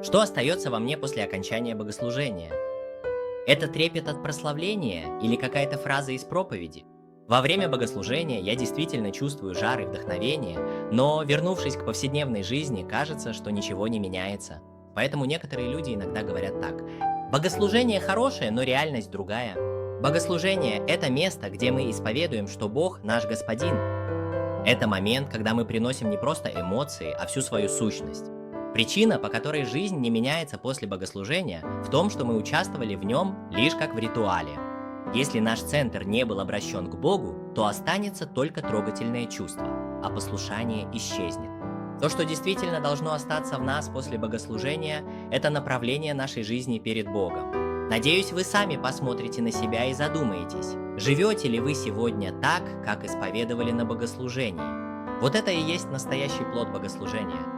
Что остается во мне после окончания богослужения? Это трепет от прославления или какая-то фраза из проповеди? Во время богослужения я действительно чувствую жар и вдохновение, но, вернувшись к повседневной жизни, кажется, что ничего не меняется. Поэтому некоторые люди иногда говорят так: богослужение хорошее, но реальность другая. Богослужение — это место, где мы исповедуем, что Бог наш Господин. Это момент, когда мы приносим не просто эмоции, а всю свою сущность. Причина, по которой жизнь не меняется после богослужения, в том, что мы участвовали в нем лишь как в ритуале. Если наш центр не был обращен к Богу, то останется только трогательное чувство, а послушание исчезнет. То, что действительно должно остаться в нас после богослужения, это направление нашей жизни перед Богом. Надеюсь, вы сами посмотрите на себя и задумаетесь, живете ли вы сегодня так, как исповедовали на богослужении. Вот это и есть настоящий плод богослужения.